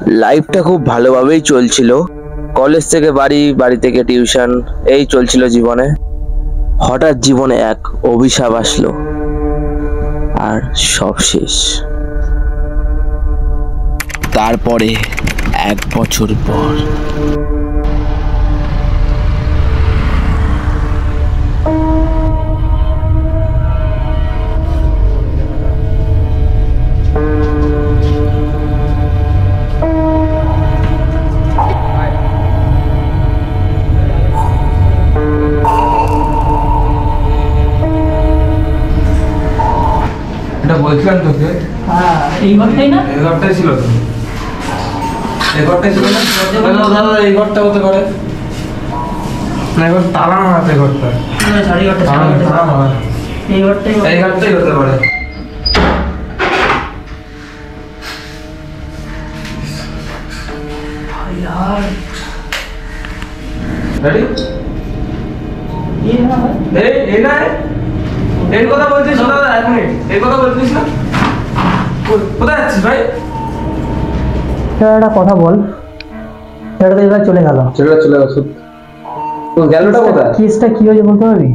লাইফটা খুব ভালোভাবেই চলছিল। কলেজ থেকে বাড়ি, বাড়ি থেকে টিউশন, এই চলছিল জীবনে। হঠাৎ জীবনে এক অভিশাপ আসলো, আর সব শেষ। তারপরে 1 বছর পর বলছিলাম তোকে। হ্যাঁ, এই ঘরটাই না? এই ঘরটাই ছিল তো। এই ঘরটাই ছিল না? দাদা এই ঘরটা হতে পারে না, এই ঘর তালা মারাতে ঘরটা। না, সাড়ে ঘরটা, তালা মারা। এই ঘরটাই হতে পারে। यार রেডি? ये है ना भाई? এই না এই কথা বলছিস না দাদা, 1 মিনিট। এই কথা বলছিস না? কোথায় যাচ্ছিস ভাই? একটা কথা বল, ছেলেটা তো এবার চলে গেল। ছেলেটা চলে গেল। তো গেলটা কোথায়? কেসটা কি হয়েছে বলতে পারবি?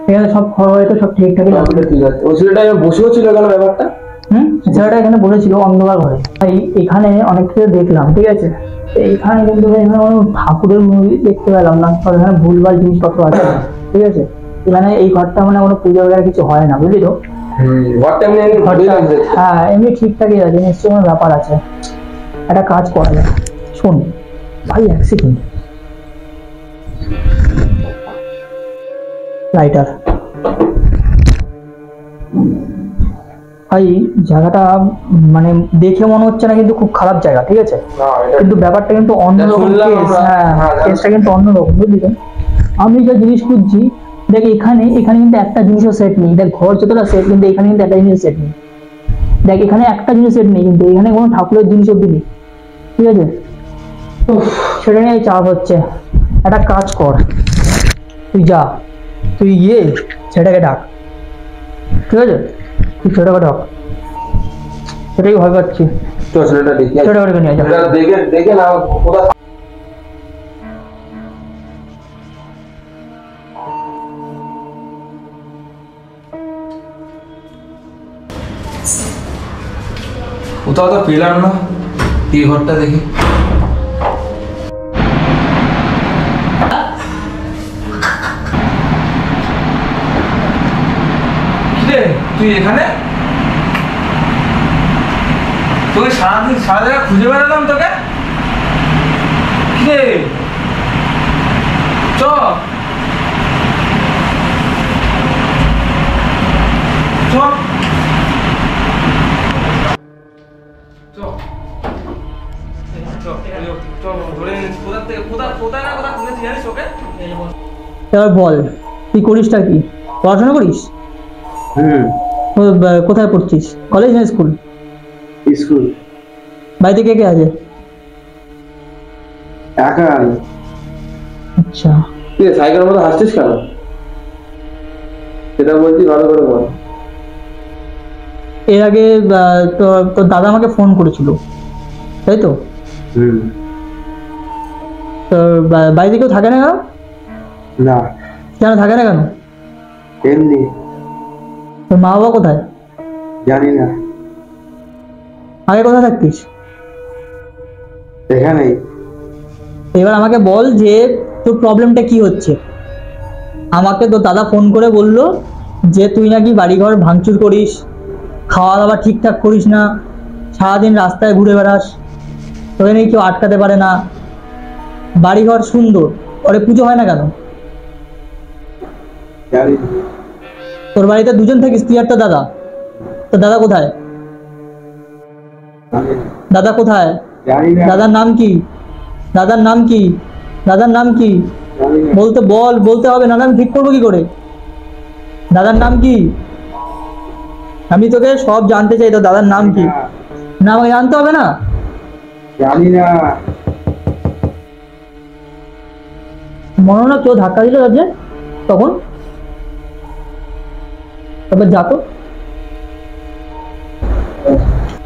এখানে সব খবর হয়তো সব ঠিকঠাকই আছে। ঠিক আছে। ওই ছেলেটা বসেও ছিল কেন ব্যাপারটা? ছেলেটা এখানে বসেছিল অন্ধকার ঘরে। তাই এখানে অনেক কিছু দেখলাম, ঠিক আছে? এইখানে কিন্তু ঠাকুরের মুভি দেখতে পেলাম না, সব এখানে ভুলভাল জিনিসপত্র আছে, ঠিক আছে? এখানে এই ঘরটা মানে কোনো পুজো বগেরা কিছু হয় না, বুঝলি তো? হ্যাঁ, এমনি ঠিকঠাকই আছে, নিশ্চয়ই কোনো ব্যাপার আছে। একটা কাজ করা যায়, শোন ভাই, 1 সেকেন্ড। লাইটার ভাই, জায়গাটা মানে দেখে মনে হচ্ছে না কিন্তু খুব খারাপ জায়গা, ঠিক আছে? কিন্তু ব্যাপারটা কিন্তু অন্যরকম কেস। হ্যাঁ, কেসটা কিন্তু অন্যরকম, বুঝলি তো? আমি যা জিনিস খুঁজছি, দেখ এখানে কিন্তু একটা জিনিসও সেট নেই। দেখ ঘর যতটা সেট, কিন্তু এখানে কিন্তু একটা জিনিস সেট নেই। দেখ এখানে একটা জিনিস সেট নেই, কিন্তু এখানে কোনো ঠাকুরের জিনিস অব্দি নেই, ঠিক আছে? তো সেটা নিয়ে চাপ হচ্ছে। একটা কাজ কর, তুই যা, তুই গিয়ে সেটাকে ডাক, ঠিক আছে? তুই সেটাকে ডাক, সেটাই ভয় পাচ্ছি। তো ছেলেটা দেখি, সেটাকে নিয়ে যা। দেখে না কোথায়। কোথাও তো পেলাম না, এই ঘরটা দেখি। তুই এখানে? তোকে সারাদিন সারা জায়গা খুঁজে বেড়ালাম তোকে। কিরে চ চ এবার বল, তুই করিসটা কি? পড়াশোনা করিস? কোথায় পড়ছিস? কলেজ না স্কুল? স্কুল। বাড়িতে কে কে আছে? একা। আচ্ছা, তুই সাইকেলের মতো হাসছিস কেন? সেটা বলছি ভালো করে বল। এর আগে তোর দাদা আমাকে ফোন করেছিল, তাই তো? তোর বাড়িতে কেউ থাকে না কেন? না। কেন থাকে না কেন? এমনি। তোর মা বাবা কোথায়? জানি না। আগে কোথায় থাকতিস? এখানেই। এবার আমাকে বল যে তোর প্রবলেমটা কি হচ্ছে। আমাকে তোর দাদা ফোন করে বললো যে তুই নাকি বাড়িঘর ভাঙচুর করিস, খাওয়া দাওয়া ঠিকঠাক করিস না, সারাদিন রাস্তায় ঘুরে বেড়াস, তোকে নাকি কেউ আটকাতে পারে না, বাড়িঘর সুন্দর, পরে পুজো হয় না কেন? তোর বাড়িতে 2জন থাকিস, তুই আর তোর দাদা। তোর দাদা কোথায়? দাদা কোথায়? দাদার নাম কি? দাদার নাম কি? দাদার নাম কি? বলতে হবে, না আমি ঠিক করবো কি করে? দাদার নাম কি? আমি তোকে সব জানতে চাই, তোর দাদার নাম কি? না আমাকে জানতে হবে না? জানি না। মনে হয় না কেউ ধাক্কা দিল যে তখন। তবে যা তো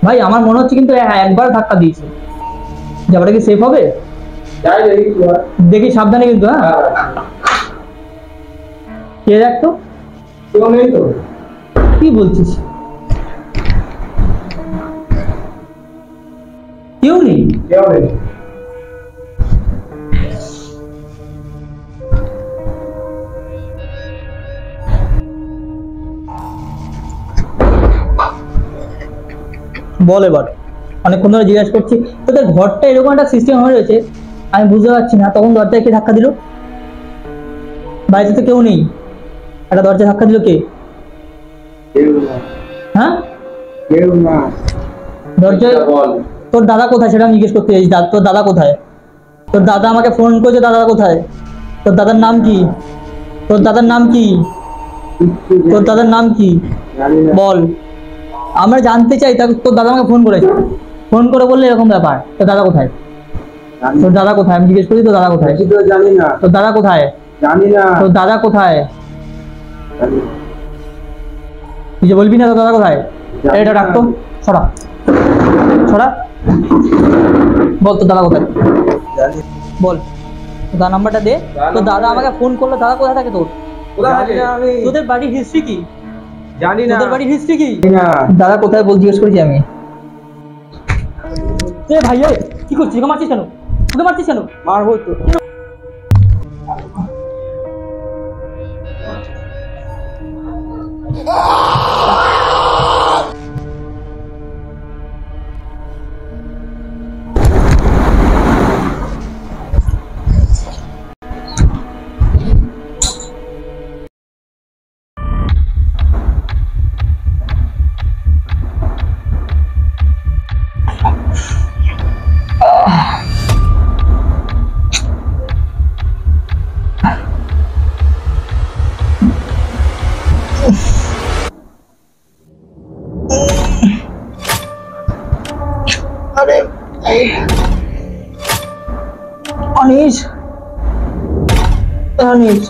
ভাই, আমার মনে হচ্ছে কিন্তু একবার ধাক্কা দিয়েছে। যাবাটা কি সেফ হবে? যাই দেখি কি হয়। দেখি সাবধানে কিন্তু। হ্যাঁ, কে দেখ তো, কেউ নেই তো? কি বলছিস? কেউ নেই? কেউ নেই। বল এবার, অনেকক্ষণ ধরে জিজ্ঞাসা করছি তোদের ঘরটা এরকম একটা সিস্টেম হয়ে রয়েছে, আমি বুঝতে পারছি না তখন দরজায় কে ধাক্কা দিল? বাড়িতে তো কেউ নেই, একটা দরজা ধাক্কা দিল কে? কেউ না। হ্যাঁ, কেউ না। দরজায় বল। তোর দাদা কোথায় সেটা আমি জিজ্ঞেস করতে চাইছি। তোর দাদা কোথায়? তোর দাদা আমাকে ফোন করেছে, দাদা কোথায়? তোর দাদার নাম কি? তোর দাদার নাম কি? তোর দাদার নাম কি জানি না। বল, আমরা জানতে চাই। তোর দাদা আমাকে ফোন করেছে, ফোন করে বললে এরকম ব্যাপার। তোর দাদা কোথায়? জানি তোর দাদা কোথায় আমি জিজ্ঞেস করি, তোর দাদা কোথায়? তো জানি না। তোর দাদা কোথায়? জানি না। তোর দাদা কোথায়? জানি না। তুই যে বলবি না তোর দাদা কোথায়? জানি এটা না। ডাকতো, ছড়া ছড়া, বল তোর দাদা কোথায়? জানি। বল তোর দাদা নাম্বারটা দে। তোর দাদা আমাকে ফোন করলো, দাদা কোথায় থাকে তোর? কোথায় থাকে? আমি তোদের বাড়ির হিস্ট্রি কি? জানি না। তোদের বাড়ির হিস্ট্রি কি? জানি না। দাদা কোথায় বল, জিজ্ঞেস করেছি আমি। এ ভাই, এ কি করছিস? ওকে মারছিস কেন? ওকে মারছিস কেন? মারবো তো। Anise, anise,